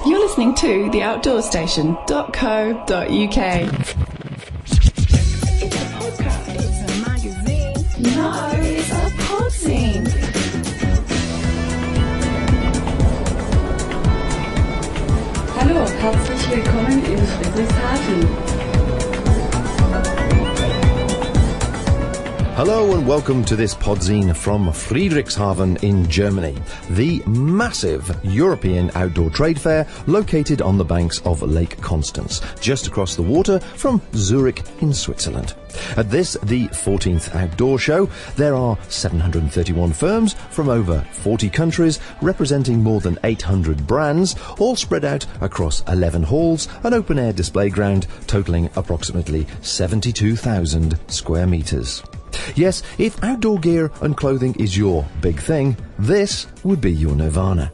You're listening to theoutdoorstation.co.uk. It's a podcast. It's a magazine. No, it's a podzine. Hallo, herzlich willkommen in Friedrichshafen. Hello and welcome to this Podzine from Friedrichshafen in Germany, the massive European outdoor trade fair located on the banks of Lake Constance, just across the water from Zurich in Switzerland. At this, the 14th outdoor show, there are 731 firms from over 40 countries representing more than 800 brands, all spread out across 11 halls, an open-air display ground totalling approximately 72,000 square metres. Yes, if outdoor gear and clothing is your big thing, this would be your nirvana.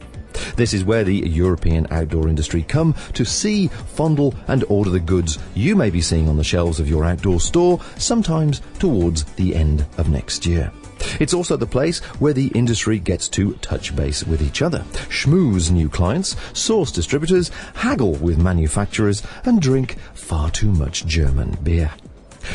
This is where the European outdoor industry come to see, fondle and order the goods you may be seeing on the shelves of your outdoor store, sometimes towards the end of next year. It's also the place where the industry gets to touch base with each other, schmooze new clients, source distributors, haggle with manufacturers and drink far too much German beer.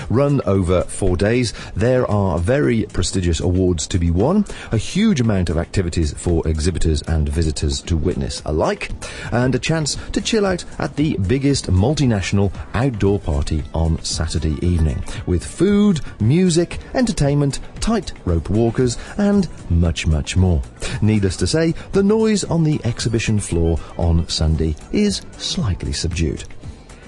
Run over 4 days, there are very prestigious awards to be won, a huge amount of activities for exhibitors and visitors to witness alike, and a chance to chill out at the biggest multinational outdoor party on Saturday evening, with food, music, entertainment, tight-rope walkers, and much, much more. Needless to say, the noise on the exhibition floor on Sunday is slightly subdued.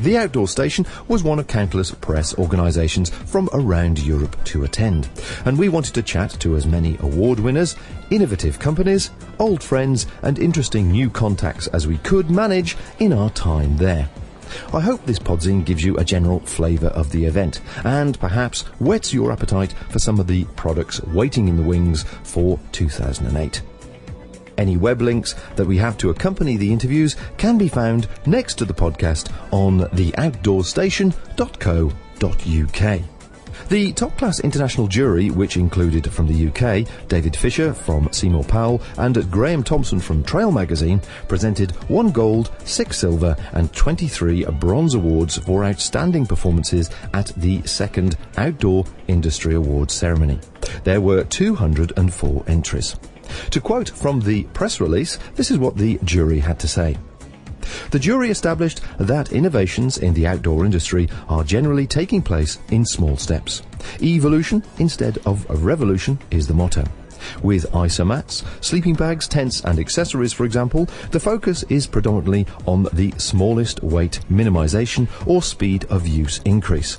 The Outdoor Station was one of countless press organisations from around Europe to attend, and we wanted to chat to as many award winners, innovative companies, old friends and interesting new contacts as we could manage in our time there. I hope this podzine gives you a general flavour of the event and perhaps whets your appetite for some of the products waiting in the wings for 2008. Any web links that we have to accompany the interviews can be found next to the podcast on theoutdoorstation.co.uk. The top-class international jury, which included from the UK, David Fisher from Seymour Powell and Graham Thompson from Trail magazine, presented 1 gold, 6 silver and 23 bronze awards for outstanding performances at the second Outdoor Industry Awards ceremony. There were 204 entries. To quote from the press release, this is what the jury had to say. The jury established that innovations in the outdoor industry are generally taking place in small steps. Evolution instead of revolution is the motto. With isomats, sleeping bags, tents and accessories, for example, the focus is predominantly on the smallest weight minimization or speed of use increase.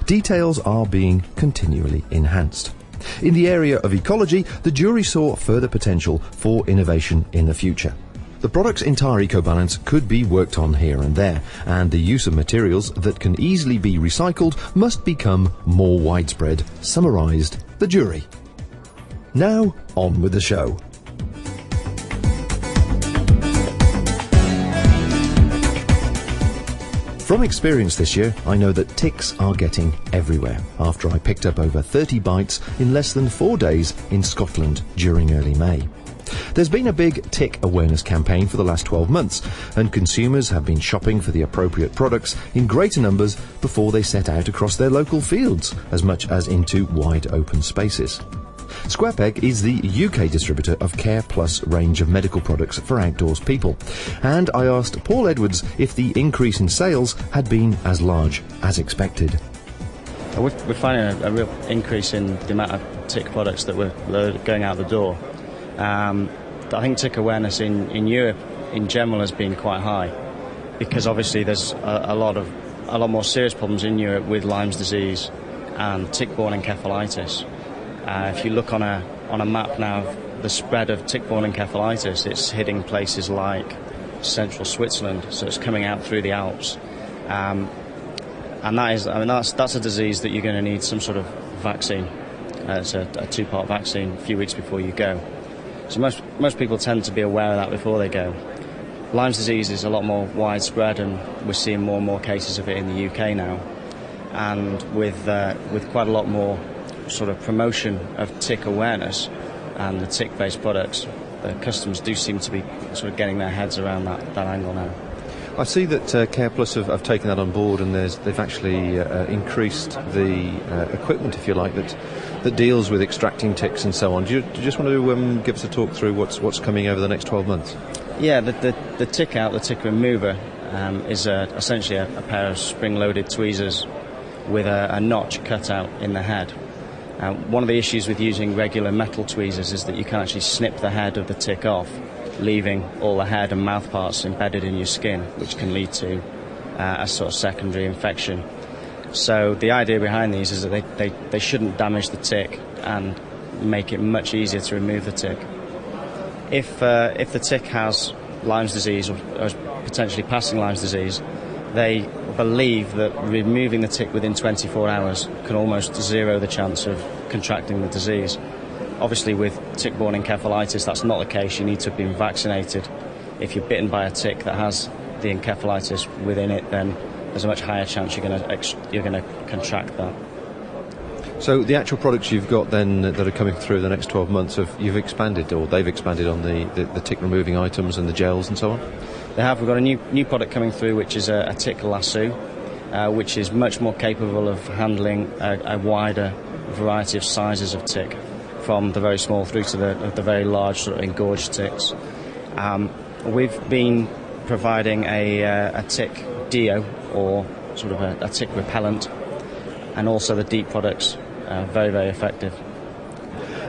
Details are being continually enhanced. In the area of ecology, the jury saw further potential for innovation in the future. The product's entire eco-balance could be worked on here and there, and the use of materials that can easily be recycled must become more widespread, summarised the jury. Now, on with the show. From experience this year, I know that ticks are getting everywhere after I picked up over 30 bites in less than 4 days in Scotland during early May. There's been a big tick awareness campaign for the last 12 months, and consumers have been shopping for the appropriate products in greater numbers before they set out across their local fields, as much as into wide open spaces. Squarepeg is the UK distributor of Care Plus range of medical products for outdoors people, and I asked Paul Edwards if the increase in sales had been as large as expected. We're finding a real increase in the amount of tick products that are going out the door. I think tick awareness in Europe in general has been quite high, because obviously there's a lot more serious problems in Europe with Lyme's disease and tick-borne encephalitis. If you look on a map now of the spread of tick-borne encephalitis, it's hitting places like central Switzerland, so it's coming out through the Alps. And that's a disease that you're going to need some sort of vaccine. It's a 2-part vaccine a few weeks before you go. So most people tend to be aware of that before they go. Lyme's disease is a lot more widespread, and we're seeing more and more cases of it in the UK now. And with quite a lot more sort of promotion of tick awareness and the tick-based products, the customers do seem to be sort of getting their heads around that angle now. I see that Care Plus have taken that on board, and they've actually increased the equipment, if you like, that deals with extracting ticks and so on. Do you just want to give us a talk through what's coming over the next 12 months? Yeah, the tick out, the tick remover, is essentially a pair of spring-loaded tweezers with a notch cut out in the head. One of the issues with using regular metal tweezers is that you can actually snip the head of the tick off, leaving all the head and mouth parts embedded in your skin, which can lead to a sort of secondary infection. So the idea behind these is that they shouldn't damage the tick and make it much easier to remove the tick. If the tick has Lyme's disease or is potentially passing Lyme's disease, they believe that removing the tick within 24 hours can almost zero the chance of contracting the disease. Obviously, with tick-borne encephalitis, that's not the case. You need to have been vaccinated. If you're bitten by a tick that has the encephalitis within it, then there's a much higher chance you're going to contract that. So the actual products you've got then that are coming through the next 12 months, you've expanded, or they've expanded on the tick-removing items and the gels and so on? They have. We've got a new product coming through, which is a tick lasso, which is much more capable of handling a wider variety of sizes of tick, from the very small through to the very large sort of engorged ticks. We've been providing a tick deo, or sort of a tick repellent, and also the deep products, very, very effective.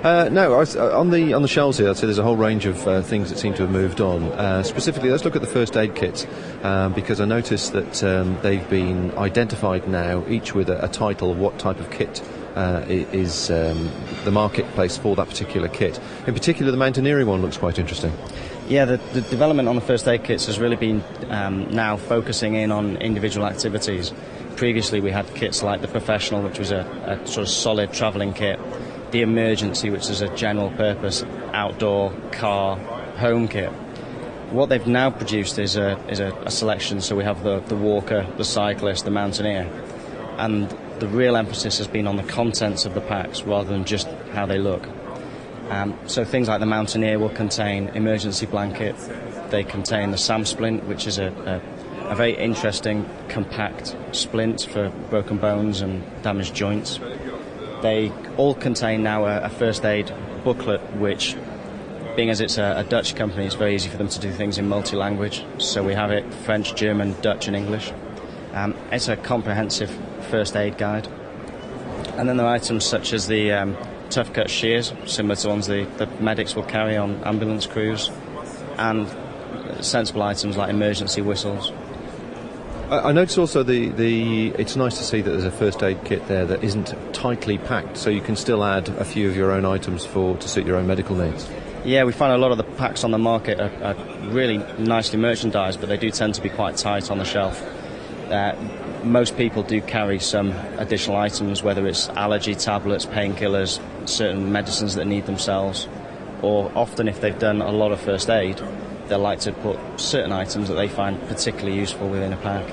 On the shelves here, I'd say there's a whole range of things that seem to have moved on. Specifically, let's look at the first aid kits, because I noticed that they've been identified now, each with a title of what type of kit is the marketplace for that particular kit. In particular, the mountaineering one looks quite interesting. Yeah, the development on the first aid kits has really been now focusing in on individual activities. Previously, we had kits like the Professional, which was a sort of solid travelling kit, the Emergency, which is a general purpose outdoor car home kit. What they've now produced is a selection. So we have the walker, the cyclist, the mountaineer, and the real emphasis has been on the contents of the packs rather than just how they look. So things like the mountaineer will contain emergency blanket. They contain the SAM splint, which is a very interesting compact splint for broken bones and damaged joints. They all contain now a first aid booklet, which, being as it's a Dutch company, it's very easy for them to do things in multi-language. So we have it French, German, Dutch and English. It's a comprehensive first aid guide. And then there are items such as the tough cut shears, similar to ones the medics will carry on ambulance crews, and sensible items like emergency whistles. I noticed also it's nice to see that there's a first aid kit there that isn't tightly packed, so you can still add a few of your own items to suit your own medical needs. Yeah, we find a lot of the packs on the market are really nicely merchandised, but they do tend to be quite tight on the shelf. Most people do carry some additional items, whether it's allergy tablets, painkillers, certain medicines that need themselves, or often if they've done a lot of first aid, they like to put certain items that they find particularly useful within a pack.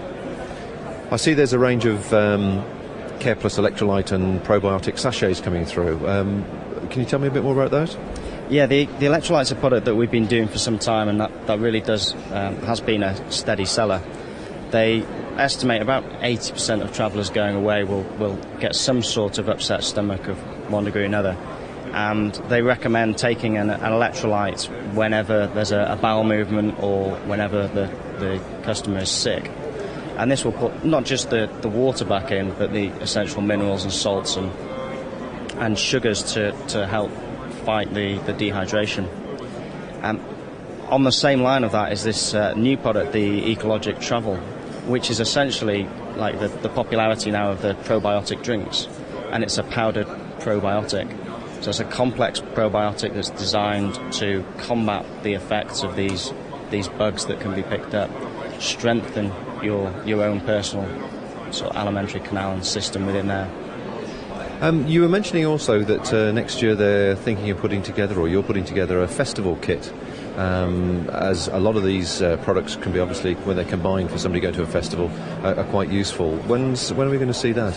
I see there's a range of Care Plus electrolyte and probiotic sachets coming through. Can you tell me a bit more about those? Yeah, the electrolytes are a product that we've been doing for some time, and that really has been a steady seller. They estimate about 80% of travellers going away will get some sort of upset stomach of one degree or another, and they recommend taking an electrolyte whenever there's a bowel movement or whenever the customer is sick. And this will put not just the water back in, but the essential minerals and salts and sugars to help fight the dehydration. On the same line of that is this new product, the Ecologic Travel, which is essentially like the popularity now of the probiotic drinks, and it's a powdered probiotic. So it's a complex probiotic that's designed to combat the effects of these bugs that can be picked up, strengthen your own personal sort of alimentary canal and system within there. You were mentioning also that next year they're thinking of putting together, or you're putting together, a festival kit, as a lot of these products can be, obviously, when they're combined for somebody going to a festival, are quite useful. When are we going to see that?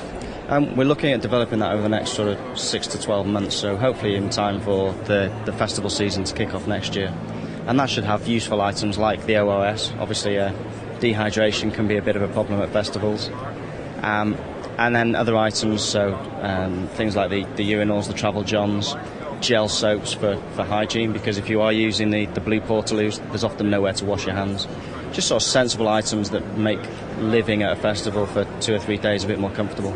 We're looking at developing that over the next sort of 6 to 12 months, so hopefully in time for the festival season to kick off next year. And that should have useful items like the OOS. Obviously, dehydration can be a bit of a problem at festivals. And then other items, so things like the urinals, the travel johns, gel soaps for hygiene, because if you are using the blue portaloos, there's often nowhere to wash your hands. Just sort of sensible items that make living at a festival for 2 or 3 days a bit more comfortable.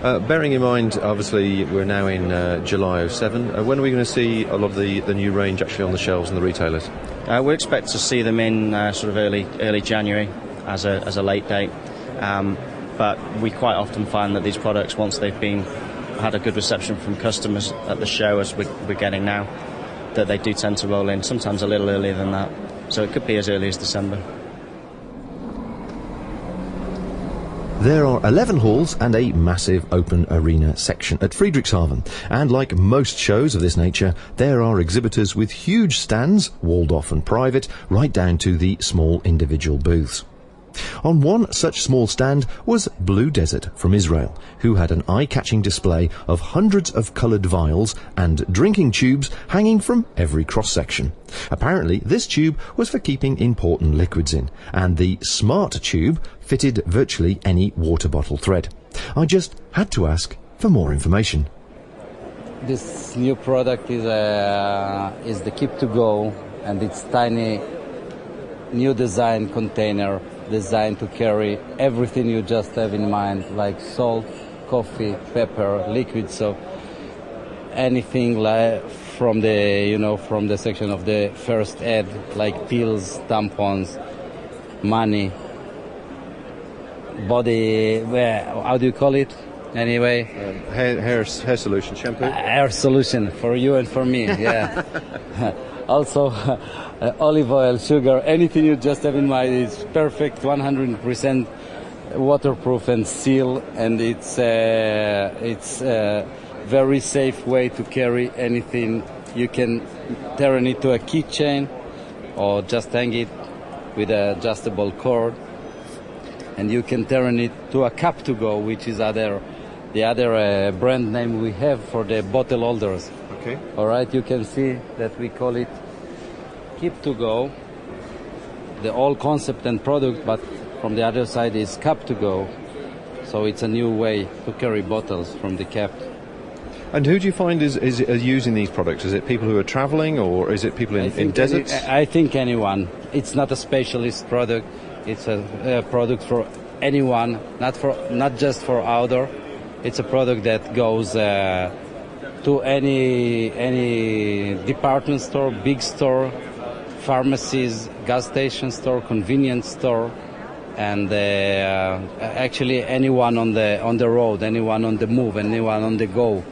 Bearing in mind, obviously, we're now in July 07. When are we going to see a lot of the new range actually on the shelves in the retailers? We expect to see them in sort of early January as a late date. But we quite often find that these products, once they've had a good reception from customers at the show, as we're getting now, that they do tend to roll in, sometimes a little earlier than that. So it could be as early as December. There are 11 halls and a massive open arena section at Friedrichshafen, and like most shows of this nature, there are exhibitors with huge stands, walled off and private, right down to the small individual booths. On one such small stand was Blue Desert from Israel, who had an eye-catching display of hundreds of coloured vials and drinking tubes hanging from every cross-section. Apparently this tube was for keeping important liquids in, and the Smart tube fitted virtually any water bottle thread. I just had to ask for more information. This new product is the Keep to Go, and it's tiny new design container designed to carry everything you just have in mind, like salt, coffee, pepper, liquid soap, anything like from the section of the first aid, like pills, tampons, money, body, how do you call it? Anyway, Hair solution, shampoo? Hair solution for you and for me, yeah. Also, olive oil, sugar, anything you just have in mind is perfect, 100% waterproof and seal, and it's a very safe way to carry anything. You can turn it to a keychain or just hang it with an adjustable cord, and you can turn it to a cup to go, which is the other brand name we have for the bottle holders. Okay. All right, you can see that we call it Keep to Go, the old concept and product, but from the other side is Cup to Go. So it's a new way to carry bottles from the cap. And who do you find is using these products? Is it people who are travelling, or is it people in deserts? I think anyone. It's not a specialist product. It's a product for anyone, not just for outdoor. It's a product that goes to any department store, big store, pharmacies, gas station store, convenience store, and actually anyone on the road, anyone on the move, anyone on the go.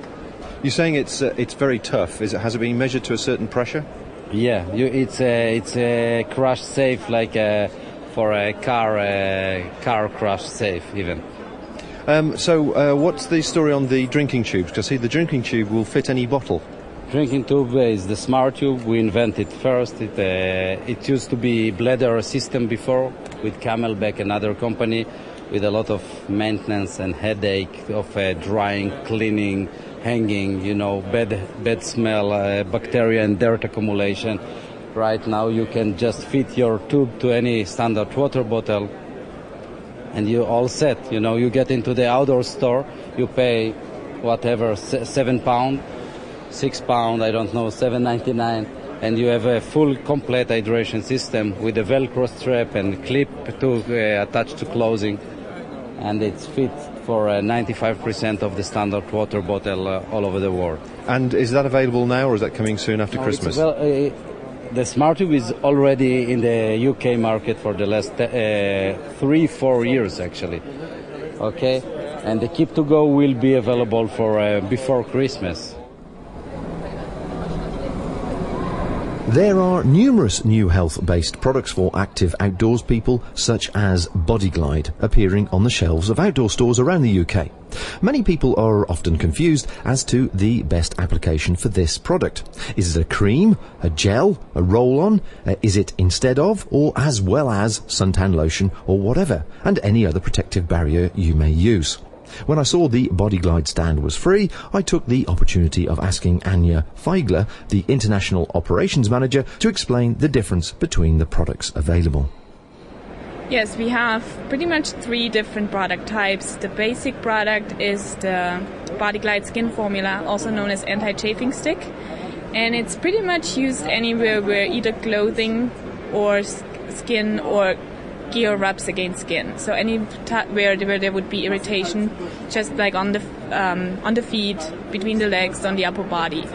You're saying it's very tough. Has it been measured to a certain pressure? Yeah, it's a crash safe, like for a car crash safe even. So what's the story on the drinking tubes? Because I see the drinking tube will fit any bottle. Drinking tube is the Smart tube. We invented first. It used to be bladder system before with Camelback, another company, with a lot of maintenance and headache of drying, cleaning, hanging, bad smell, bacteria and dirt accumulation. Right now you can just fit your tube to any standard water bottle, and you're all set. You get into the outdoor store, you pay whatever, £7, £6, I don't know, $7.99, and you have a full complete hydration system with a Velcro strap and clip to attach to clothing, and it's fit for 95% of the standard water bottle all over the world. And is that available now, or is that coming soon after Christmas? The Smart tube is already in the UK market for the last 3-4 years actually. Okay, and the Keep to Go will be available for before Christmas. There are numerous new health-based products for active outdoors people, such as Bodyglide, appearing on the shelves of outdoor stores around the UK. Many people are often confused as to the best application for this product. Is it a cream, a gel, a roll-on? Is it instead of, or as well as, suntan lotion or whatever, and any other protective barrier you may use? When I saw the Bodyglide stand was free, I took the opportunity of asking Anja Feigler, the International Operations Manager, to explain the difference between the products available. Yes, we have pretty much 3 different product types. The basic product is the Bodyglide Skin Formula, also known as anti-chafing stick. And it's pretty much used anywhere where either clothing or skin or gear rubs against skin. So where there would be irritation, just like on the feet, between the legs, on the upper body.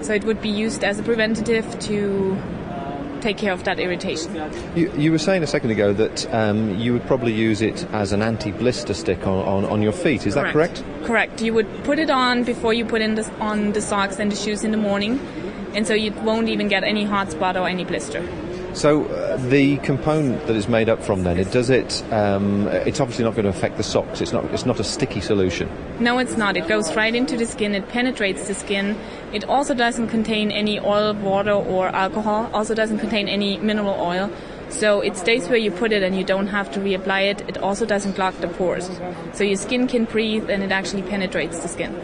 So it would be used as a preventative to take care of that irritation. You were saying a second ago that you would probably use it as an anti-blister stick on your feet. Is that correct? Correct. You would put it on before you put on the socks and the shoes in the morning, and so you won't even get any hot spot or any blister. So the component that is made up from then, it's obviously not going to affect the socks. It's not a sticky solution. No, it's not. It goes right into the skin. It penetrates the skin. It also doesn't contain any oil, water, or alcohol. Also doesn't contain any mineral oil. So it stays where you put it and you don't have to reapply it. It also doesn't clog the pores. So your skin can breathe and it actually penetrates the skin.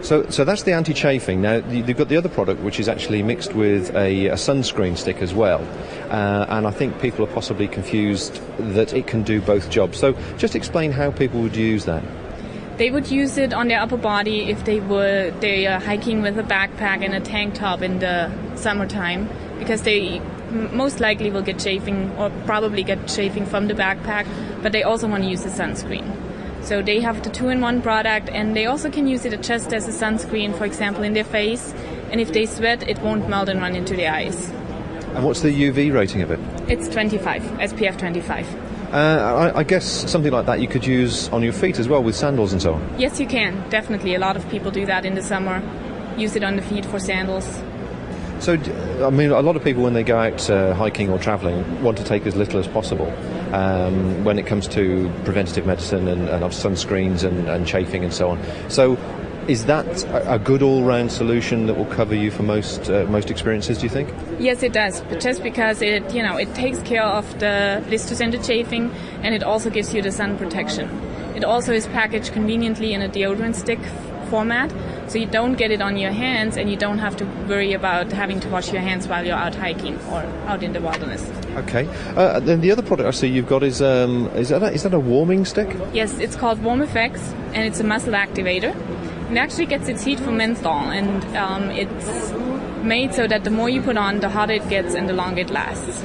So that's the anti-chafing. Now, you've got the other product, which is actually mixed with a sunscreen stick as well. And I think people are possibly confused that it can do both jobs. So just explain how people would use that. They would use it on their upper body if they are hiking with a backpack and a tank top in the summertime, because they most likely will get chafing or probably get chafing from the backpack, but they also want to use the sunscreen. So they have the 2-in-1 product, and they also can use it just as a sunscreen, for example, in their face. And if they sweat, it won't melt and run into their eyes. And what's the UV rating of it? It's 25, SPF 25. I guess something like that you could use on your feet as well with sandals and so on. Yes, you can, definitely. A lot of people do that in the summer, use it on the feet for sandals. So, I mean, a lot of people when they go out hiking or travelling want to take as little as possible when it comes to preventative medicine and of sunscreens and chafing and so on. So is that a good all-round solution that will cover you for most experiences, do you think? Yes, it does, but just because it takes care of the blisters and the chafing, and it also gives you the sun protection. It also is packaged conveniently in a deodorant stick format, so you don't get it on your hands and you don't have to worry about having to wash your hands while you're out hiking or out in the wilderness. Okay. Then the other product I see you've got is that a warming stick? Yes, it's called Warm Effects, and it's a muscle activator. It actually gets its heat from menthol, and it's made so that the more you put on, the hotter it gets and the longer it lasts.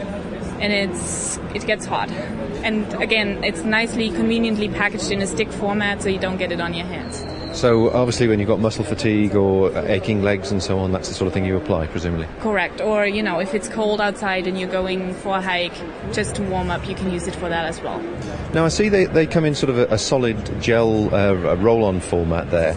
And it gets hot. And again, it's nicely, conveniently packaged in a stick format, so you don't get it on your hands. So obviously when you've got muscle fatigue or aching legs and so on, that's the sort of thing you apply, presumably? Correct. Or, if it's cold outside and you're going for a hike, just to warm up, you can use it for that as well. Now I see they come in sort of a solid gel roll-on format there.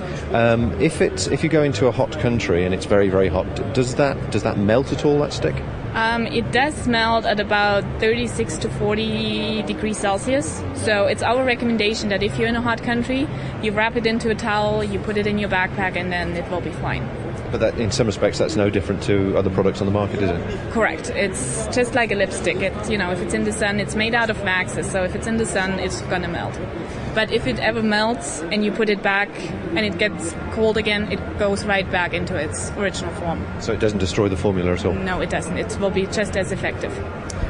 If you go into a hot country and it's very, very hot, does that melt at all, that stick? It does melt at about 36 to 40 degrees Celsius. So it's our recommendation that if you're in a hot country, you wrap it into a towel, you put it in your backpack, and then it will be fine. But that, in some respects, that's no different to other products on the market, is it? Correct. It's just like a lipstick. If it's in the sun, it's made out of waxes. So if it's in the sun, it's going to melt. But if it ever melts and you put it back and it gets cold again, it goes right back into its original form. So it doesn't destroy the formula at all? No, it doesn't. It will be just as effective.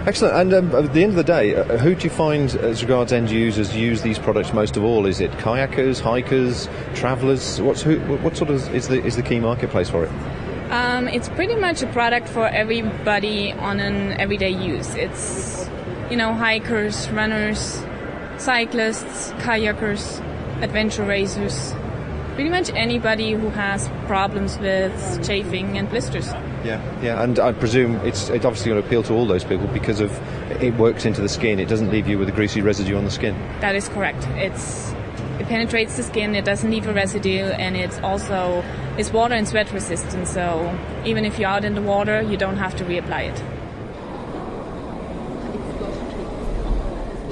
Excellent. And at the end of the day, who do you find, as regards end users, use these products most of all? Is it kayakers, hikers, travellers? What sort of is the key marketplace for it? It's pretty much a product for everybody on an everyday use. It's, hikers, runners, cyclists, kayakers, adventure racers, pretty much anybody who has problems with chafing and blisters. Yeah, and I presume it's obviously going to appeal to all those people because of it works into the skin. It doesn't leave you with a greasy residue on the skin. That is correct. It penetrates the skin, it doesn't leave a residue, and it's water and sweat resistant, so even if you're out in the water, you don't have to reapply it.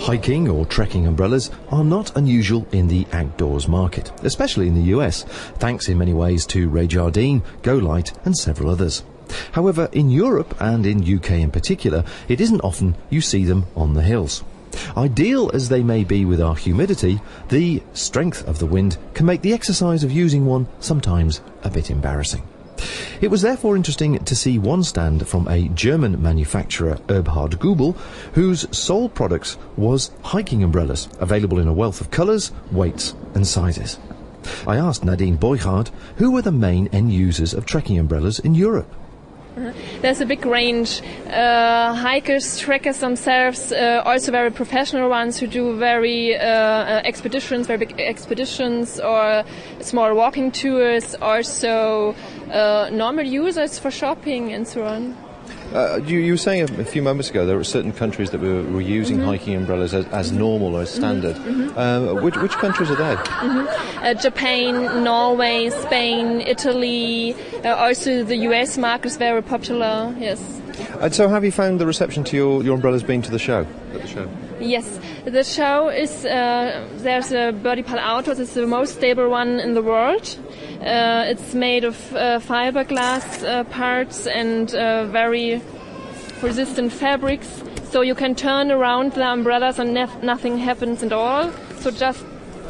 Hiking or trekking umbrellas are not unusual in the outdoors market, especially in the US, thanks in many ways to Ray Jardine, Go Light and several others. However, in Europe and in UK in particular, it isn't often you see them on the hills. Ideal as they may be with our humidity, the strength of the wind can make the exercise of using one sometimes a bit embarrassing. It was therefore interesting to see one stand from a German manufacturer, Eberhard Gooble, whose sole product was hiking umbrellas, available in a wealth of colours, weights and sizes. I asked Nadine Boychard who were the main end users of trekking umbrellas in Europe. There's a big range. Hikers, trekkers themselves, also very professional ones who do very big expeditions or small walking tours, also normal users for shopping and so on. You were saying a few moments ago there were certain countries that were using hiking umbrellas as normal or as standard. Which countries are they? Japan, Norway, Spain, Italy, also the US market is very popular, yes. And so have you found the reception to your umbrellas being to the show? At the show? Yes, the show is, there's a Birdie Pal Outdoors, it's the most stable one in the world. It's made of fiberglass parts and very resistant fabrics, so you can turn around the umbrellas and nothing happens at all. So just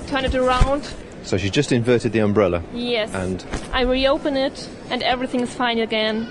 turn it around. So she just inverted the umbrella? Yes. And I reopen it and everything is fine again.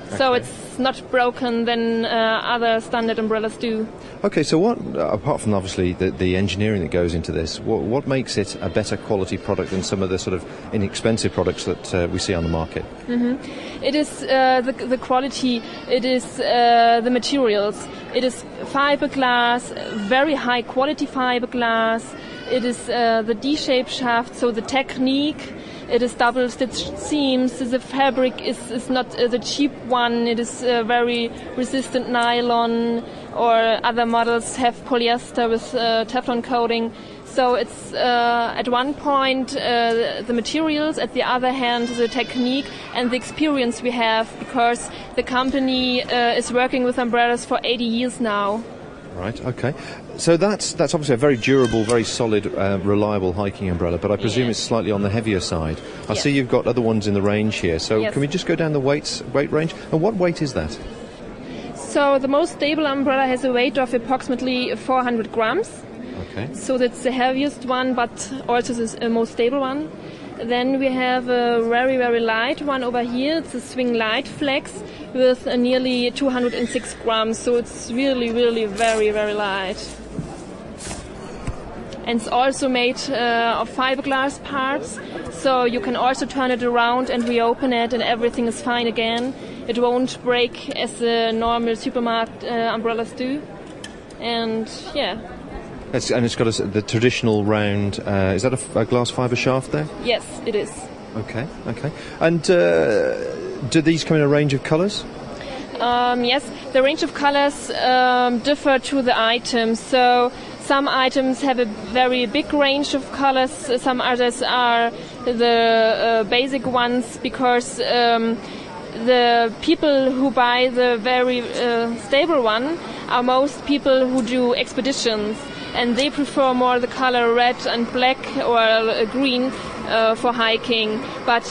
Okay. So it's not broken than other standard umbrellas do. Okay, so what, apart from obviously the engineering that goes into this, what makes it a better quality product than some of the sort of inexpensive products that we see on the market? It is the quality, it is the materials. It is fiberglass, very high quality fiberglass. It is the D-shaped shaft, so the technique. It is double stitched seams. The fabric is not the cheap one. It is very resistant nylon, or other models have polyester with Teflon coating. So it's at one point the materials, at the other hand the technique and the experience we have, because the company is working with umbrellas for 80 years now. Right, okay. So that's obviously a very durable, very solid, reliable hiking umbrella, but I presume it's slightly on the heavier side. I see you've got other ones in the range here, so can we just go down the weight range? And what weight is that? So the most stable umbrella has a weight of approximately 400 grams. Okay. So that's the heaviest one, but also the most stable one. Then we have a very, very light one over here. It's a Swing Light Flex with nearly 206 grams. So it's really, really very, very light. And it's also made of fiberglass parts. So you can also turn it around and reopen it and everything is fine again. It won't break as the normal supermarket umbrellas do. And yeah. And it's got the traditional round, is that a glass fibre shaft there? Yes, it is. Okay. And do these come in a range of colours? Yes, the range of colours differ to the items. So some items have a very big range of colours, some others are the basic ones, because the people who buy the very stable one are most people who do expeditions. And they prefer more the color red and black or green for hiking. But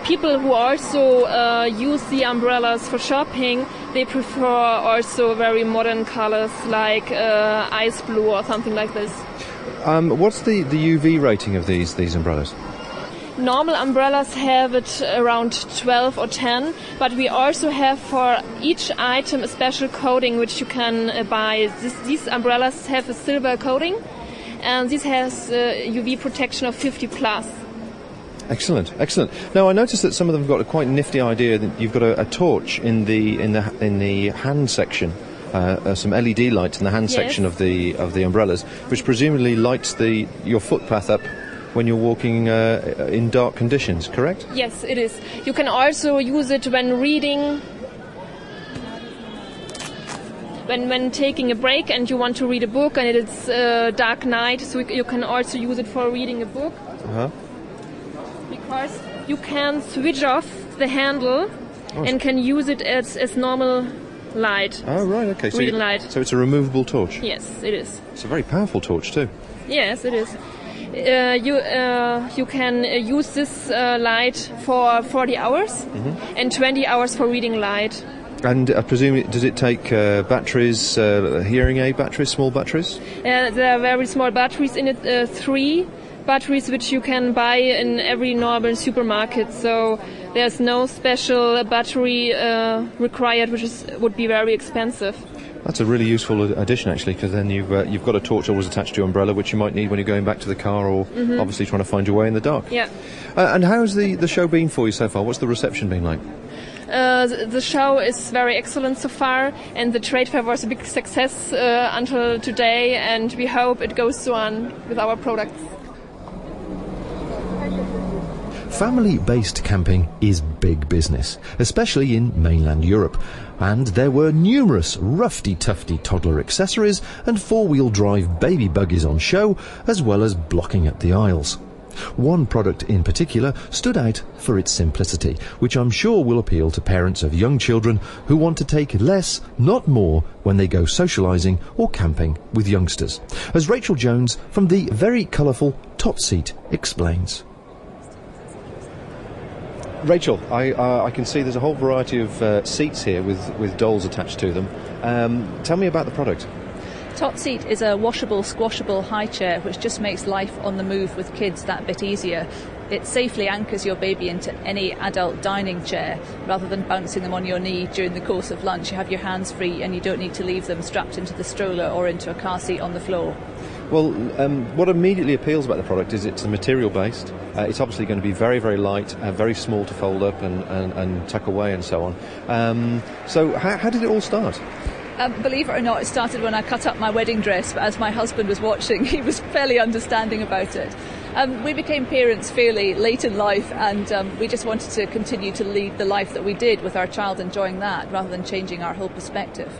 people who also use the umbrellas for shopping, they prefer also very modern colors like ice blue or something like this. What's the UV rating of these umbrellas? Normal umbrellas have it around 12 or 10, but we also have for each item a special coating which you can buy. These umbrellas have a silver coating, and this has UV protection of 50 plus. Excellent. Now I noticed that some of them have got a quite nifty idea that you've got a torch in the hand section. Some LED lights in the hand section of the umbrellas, which presumably lights your footpath up when you're walking in dark conditions, correct? Yes, it is. You can also use it when reading, when taking a break and you want to read a book and it's dark night, so you can also use it for reading a book. Because you can switch off the handle and can use it as normal light. Oh, right, okay. Reading light. So it's a removable torch? Yes, it is. It's a very powerful torch too. Yes, it is. You can use this light for 40 hours and 20 hours for reading light. And I presume, does it take batteries, hearing aid batteries, small batteries? There are very small batteries in it, 3 batteries which you can buy in every normal supermarket. So there's no special battery required, which would be very expensive. That's a really useful addition, actually, because then you've got a torch always attached to your umbrella, which you might need when you're going back to the car or obviously trying to find your way in the dark. Yeah. And how's the show been for you so far? What's the reception been like? The show is very excellent so far, and the trade fair was a big success until today, and we hope it goes on with our products. Family-based camping is big business, especially in mainland Europe, and there were numerous roughy-tufty toddler accessories and four-wheel drive baby buggies on show, as well as blocking up the aisles. One product in particular stood out for its simplicity, which I'm sure will appeal to parents of young children who want to take less, not more, when they go socialising or camping with youngsters, as Rachel Jones from the very colourful Totseat explains. Rachel, I can see there's a whole variety of seats here with dolls attached to them. Tell me about the product. Totseat is a washable, squashable high chair which just makes life on the move with kids that bit easier. It safely anchors your baby into any adult dining chair rather than bouncing them on your knee during the course of lunch. You have your hands free and you don't need to leave them strapped into the stroller or into a car seat on the floor. Well, what immediately appeals about the product is it's material based. It's obviously going to be very, very light, very small to fold up and tuck away and so on. So how did it all start? Believe it or not, it started when I cut up my wedding dress, but as my husband was watching, he was fairly understanding about it. We became parents fairly late in life, and we just wanted to continue to lead the life that we did with our child enjoying that rather than changing our whole perspective.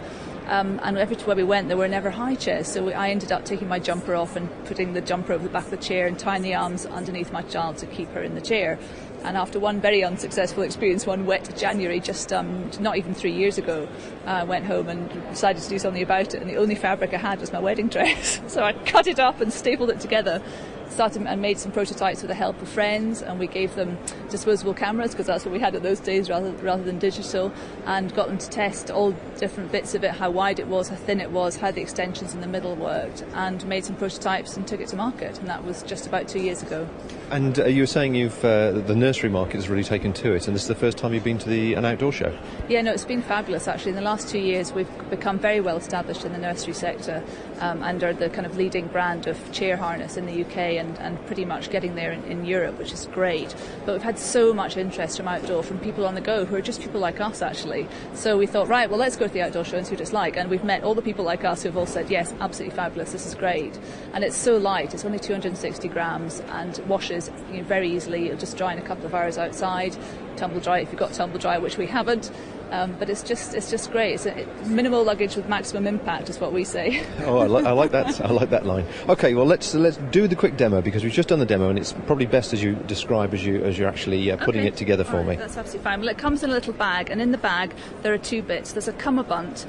And everywhere we went, there were never high chairs, so I ended up taking my jumper off and putting the jumper over the back of the chair and tying the arms underneath my child to keep her in the chair. And after one very unsuccessful experience, one wet January, just not even 3 years ago, I went home and decided to do something about it, and the only fabric I had was my wedding dress. So I cut it up and stapled it together, started and made some prototypes with the help of friends, and we gave them disposable cameras because that's what we had in those days rather than digital, and got them to test all different bits of it, how wide it was, how thin it was, how the extensions in the middle worked, and made some prototypes and took it to market, and that was just about 2 years ago. And you were saying the nursery market has really taken to it, and this is the first time you've been to an outdoor show? Yeah, no, it's been fabulous actually. In the last 2 years we've become very well established in the nursery sector, and are the kind of leading brand of chair harness in the UK and pretty much getting there in Europe, which is great. But we've had so much interest from outdoor, from people on the go who are just people like us actually. So we thought, right, well, let's go to the outdoor show and see what it's like. And we've met all the people like us who have all said, yes, absolutely fabulous, this is great. And it's so light, it's only 260 grams and washes very easily. It'll just dry in a couple of hours outside, tumble dry if you've got tumble dry, which we haven't. But it's just great. It's minimal luggage with maximum impact, is what we say. Oh, I like that. I like that line. Okay, well let's do the quick demo, because we've just done the demo, and it's probably best as you describe as you're actually putting it together for me. That's absolutely fine. Well, it comes in a little bag, and in the bag there are 2 bits. There's a cummerbund,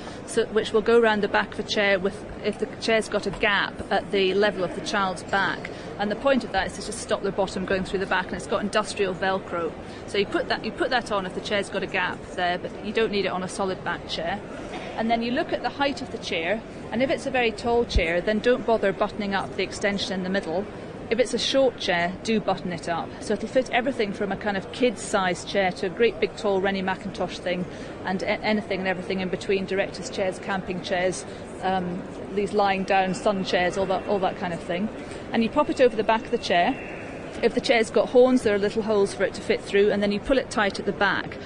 which will go around the back of a chair if the chair's got a gap at the level of the child's back. And the point of that is to just stop the bottom going through the back, and it's got industrial Velcro. So you put that on if the chair's got a gap there, but you don't need it on a solid back chair. And then you look at the height of the chair, and if it's a very tall chair, then don't bother buttoning up the extension in the middle. If it's a short chair, do button it up. So it'll fit everything from a kind of kid-sized chair to a great big tall Rennie Mackintosh thing, and anything and everything in between, director's chairs, camping chairs, these lying down sun chairs, all that kind of thing. And you pop it over the back of the chair. If the chair's got horns, there are little holes for it to fit through, and then you pull it tight at the back.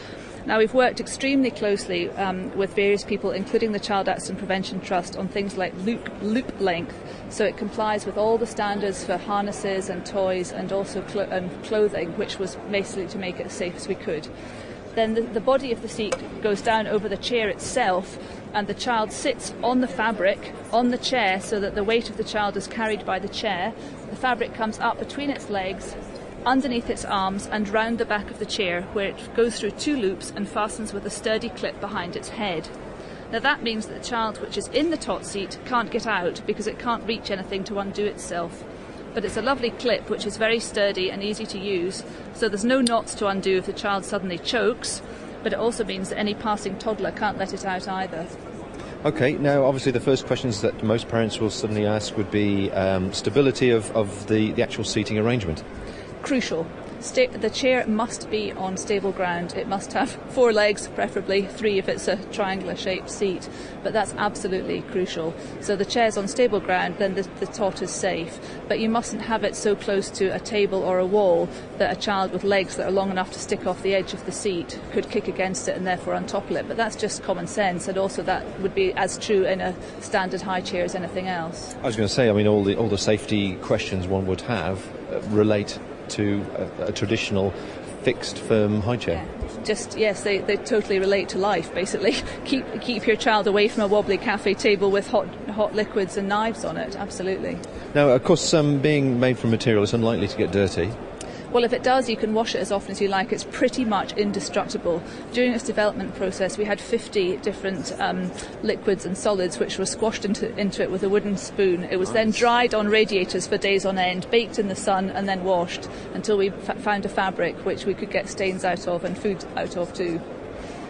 Now, we've worked extremely closely with various people, including the Child Accident Prevention Trust, on things like loop length, so it complies with all the standards for harnesses and toys, and also clothing, which was basically to make it as safe as we could. Then the body of the seat goes down over the chair itself, and the child sits on the fabric on the chair so that the weight of the child is carried by the chair. The fabric comes up between its legs, underneath its arms, and round the back of the chair, where it goes through 2 loops and fastens with a sturdy clip behind its head. Now that means that the child which is in the Totseat can't get out because it can't reach anything to undo itself. But it's a lovely clip which is very sturdy and easy to use, so there's no knots to undo if the child suddenly chokes, but it also means that any passing toddler can't let it out either. Okay, now obviously the first questions that most parents will suddenly ask would be stability of the actual seating arrangement. Crucial. The chair must be on stable ground. It must have 4 legs, preferably 3 if it's a triangular shaped seat, but that's absolutely crucial. So the chair's on stable ground, then the tot is safe, but you mustn't have it so close to a table or a wall that a child with legs that are long enough to stick off the edge of the seat could kick against it and therefore untopple it. But that's just common sense, and also that would be as true in a standard high chair as anything else. I was going to say, I mean, all the safety questions one would have relate to a traditional fixed firm high chair. Yes, they totally relate to life, basically. Keep your child away from a wobbly cafe table with hot liquids and knives on it, absolutely. Now, of course, being made from material, it's unlikely to get dirty. Well, if it does, you can wash it as often as you like. It's pretty much indestructible. During its development process, we had 50 different liquids and solids which were squashed into it with a wooden spoon. It was then dried on radiators for days on end, baked in the sun, and then washed until we found a fabric which we could get stains out of and food out of too.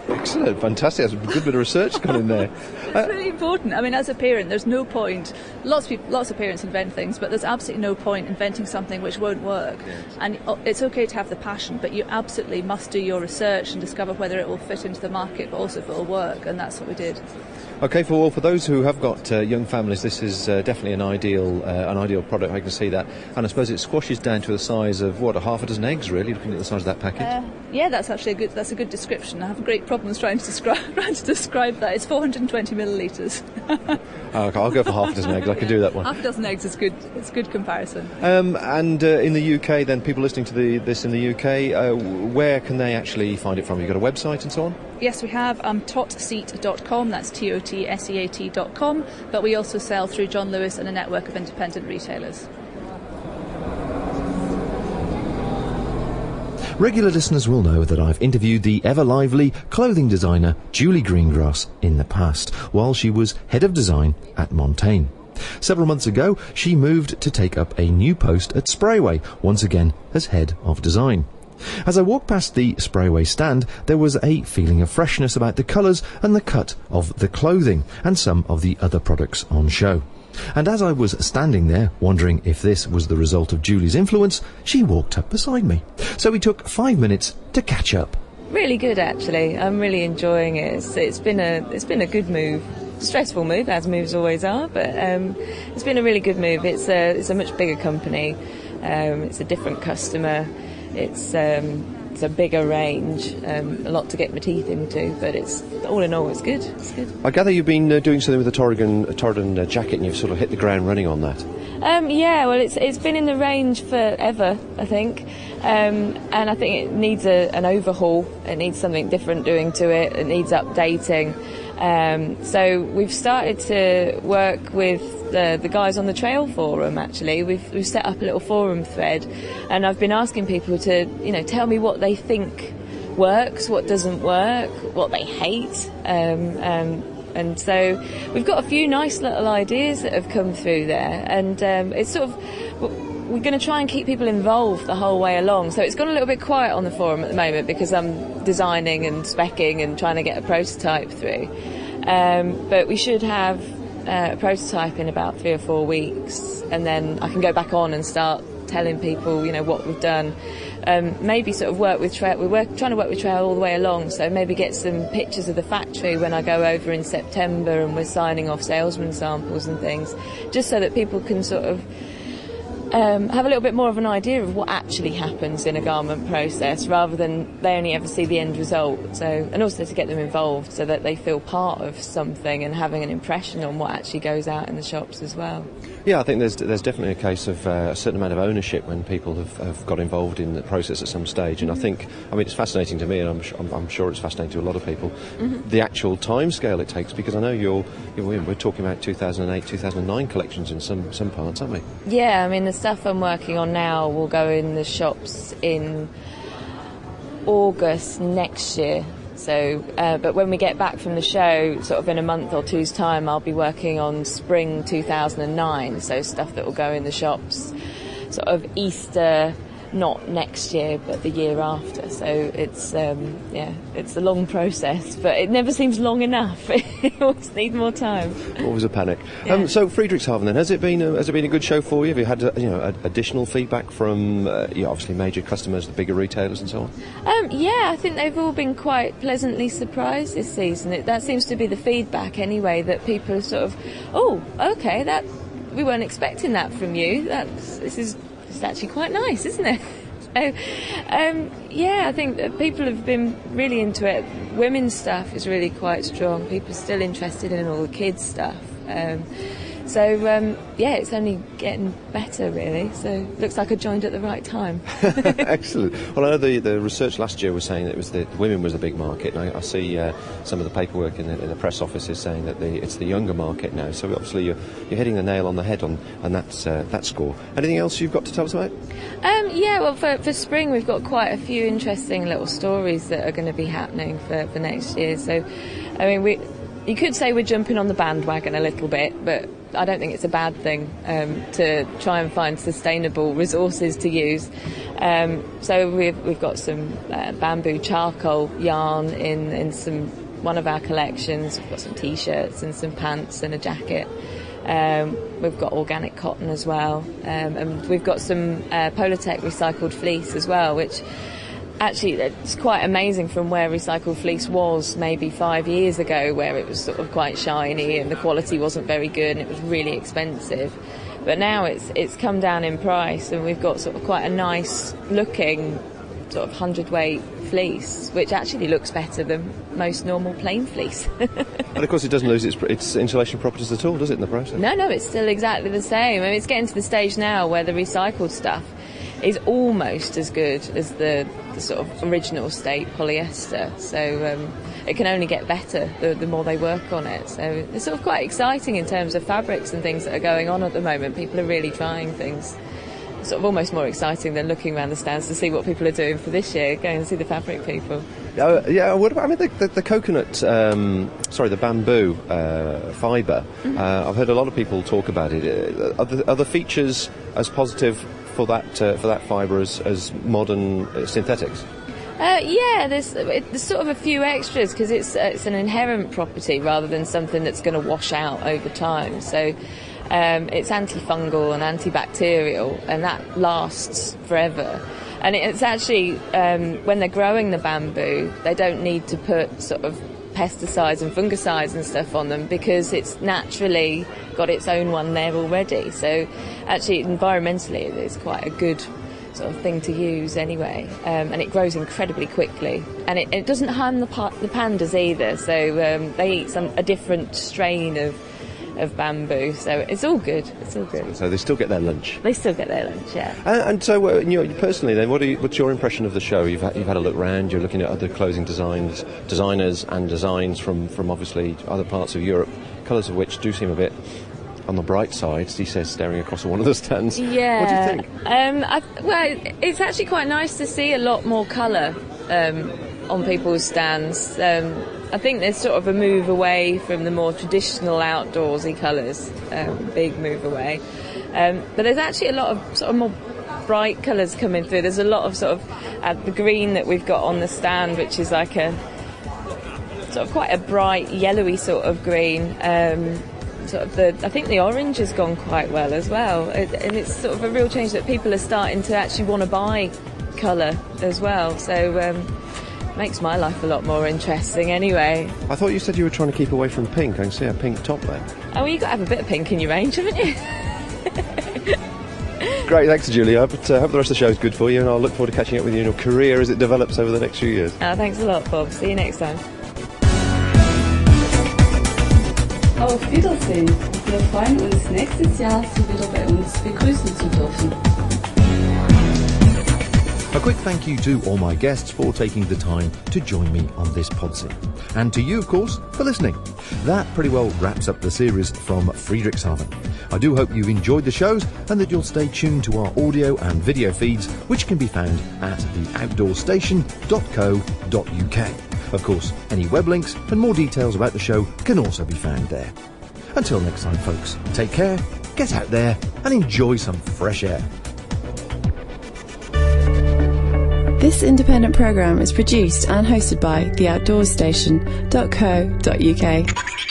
Excellent, fantastic. That's a good bit of research gone in there. It's really important. I mean, as a parent, there's no point. Lots of parents invent things, but there's absolutely no point inventing something which won't work. Yes. And it's okay to have the passion, but you absolutely must do your research and discover whether it will fit into the market, but also if it will work, and that's what we did. Okay, for those who have got young families, this is definitely an ideal product. I can see that, and I suppose it squashes down to the size of a half a dozen eggs, really, looking at the size of that packet. Yeah, that's actually a good description. I have great problems trying to describe that. It's 420 millilitres. Okay, I'll go for half a dozen eggs. I can do that one. Half a dozen eggs is good. It's a good comparison. And in the UK, then, people listening to this in the UK, where can they actually find it from? You've got a website and so on? Yes, we have Totseat.com, that's TOTSEAT.com, but we also sell through John Lewis and a network of independent retailers. Regular listeners will know that I've interviewed the ever-lively clothing designer Julie Greengrass in the past, while she was head of design at Montaigne. Several months ago, she moved to take up a new post at Sprayway, once again as head of design. As I walked past the Sprayway stand, there was a feeling of freshness about the colours and the cut of the clothing and some of the other products on show. And as I was standing there, wondering if this was the result of Julie's influence, she walked up beside me. So we took 5 minutes to catch up. Really good, actually. I'm really enjoying it. It's been a good move. Stressful move, as moves always are, but it's been a really good move. It's a much bigger company. It's a different customer. It's a bigger range, a lot to get my teeth into, but it's all in all, it's good. It's good. I gather you've been doing something with the Torridon jacket, and you've sort of hit the ground running on that. Yeah, well, it's been in the range forever, I think, and I think it needs an overhaul. It needs something different doing to it. It needs updating. So we've started to work with the guys on the trail forum. Actually, we've set up a little forum thread, and I've been asking people to tell me what they think works, what doesn't work, what they hate, and so we've got a few nice little ideas that have come through there, and it's sort of, we're going to try and keep people involved the whole way along. So it's gone a little bit quiet on the forum at the moment because I'm designing and speccing and trying to get a prototype through. But we should have a prototype in about 3 or 4 weeks, and then I can go back on and start telling people, what we've done. Maybe sort of work with Trail. We're trying to work with Trail all the way along, so maybe get some pictures of the factory when I go over in September and we're signing off salesman samples and things, just so that people can sort of have a little bit more of an idea of what actually happens in a garment process, rather than they only ever see the end result. So, and also to get them involved so that they feel part of something and having an impression on what actually goes out in the shops as well. Yeah, I think there's definitely a case of a certain amount of ownership when people have got involved in the process at some stage, and I think, it's fascinating to me, and I'm sure it's fascinating to a lot of people, the actual time scale it takes, because I know we're talking about 2008, 2009 collections in some parts, aren't we? Yeah, the stuff I'm working on now will go in the shops in August next year. So, but when we get back from the show, sort of in a month or two's time, I'll be working on spring 2009. So stuff that will go in the shops, sort of Easter, not next year but the year after. So it's it's a long process, but it never seems long enough. It always needs more time. Always a panic. Yeah. So Friedrichshafen, then, has it been a good show for you? Have you had additional feedback from obviously major customers, the bigger retailers, and so on? I think they've all been quite pleasantly surprised this season. That seems to be the feedback anyway, that people are sort of, oh, okay, that we weren't expecting that from you. It's actually quite nice, isn't it? So, I think that people have been really into it. Women's stuff is really quite strong. People are still interested in all the kids' stuff. It's only getting better, really. So looks like I joined at the right time. Excellent. Well, I know the research last year was saying that it was women was the big market, and I see some of the paperwork in the press offices saying that it's the younger market now. So obviously you're hitting the nail on the head on that score. Anything else you've got to tell us about? For spring we've got quite a few interesting little stories that are going to be happening for next year. So, I mean, you could say we're jumping on the bandwagon a little bit, but I don't think it's a bad thing to try and find sustainable resources to use. So we've got some bamboo charcoal yarn in one of our collections. We've got some t-shirts and some pants and a jacket. We've got organic cotton as well, and we've got some Polartec recycled fleece as well, which actually it's quite amazing from where recycled fleece was maybe 5 years ago, where it was sort of quite shiny and the quality wasn't very good and it was really expensive. But now it's come down in price, and we've got sort of quite a nice looking sort of 100-weight fleece, which actually looks better than most normal plain fleece. And of course it doesn't lose its insulation properties at all, does it, in the process? No, it's still exactly the same. I mean, it's getting to the stage now where the recycled stuff is almost as good as the sort of original state polyester. So it can only get better the more they work on it. So it's sort of quite exciting in terms of fabrics and things that are going on at the moment. People are really trying things. It's sort of almost more exciting than looking around the stands to see what people are doing for this year, going and see the fabric people. What about, I mean, the coconut, the bamboo fibre? Mm-hmm. I've heard a lot of people talk about it. Are the features as positive for that fibre as modern synthetics? There's sort of a few extras, because it's an inherent property rather than something that's going to wash out over time. So it's antifungal and antibacterial, and that lasts forever. And it's actually, when they're growing the bamboo, they don't need to put sort of pesticides and fungicides and stuff on them, because it's naturally got its own one there already. So actually, environmentally, it's quite a good sort of thing to use anyway, and it grows incredibly quickly, and it doesn't harm the pandas either. So they eat a different strain of bamboo, so it's all good. So they still get their lunch. They still get their lunch, yeah. And so, personally, then, what's your impression of the show? You've had a look round. You're looking at other clothing designers, and designs from obviously other parts of Europe, colours of which do seem a bit on the bright side, he says, staring across one of the stands. Yeah. What do you think? It's actually quite nice to see a lot more colour on people's stands. I think there's sort of a move away from the more traditional outdoorsy colours, big move away. But there's actually a lot of sort of more bright colours coming through. There's a lot of sort of the green that we've got on the stand, which is like a sort of quite a bright yellowy sort of green. I think the orange has gone quite well as well, and it's sort of a real change that people are starting to actually want to buy colour as well. So makes my life a lot more interesting anyway. I thought you said you were trying to keep away from pink. I can see a pink top there. Oh, well, you've got to have a bit of pink in your range, haven't you? Great, thanks Julia. But hope the rest of the show is good for you, and I'll look forward to catching up with you in your career as it develops over the next few years. Thanks a lot, Bob. See you next time. Auf Wiedersehen. Wir freuen uns, nächstes Jahr Sie wieder bei uns begrüßen zu dürfen. A quick thank you to all my guests for taking the time to join me on this Podzine. And to you, of course, for listening. That pretty well wraps up the series from Friedrichshafen. I do hope you've enjoyed the shows and that you'll stay tuned to our audio and video feeds, which can be found at theoutdoorstation.co.uk. Of course, any web links and more details about the show can also be found there. Until next time, folks, take care, get out there and enjoy some fresh air. This independent programme is produced and hosted by theoutdoorsStation.co.uk.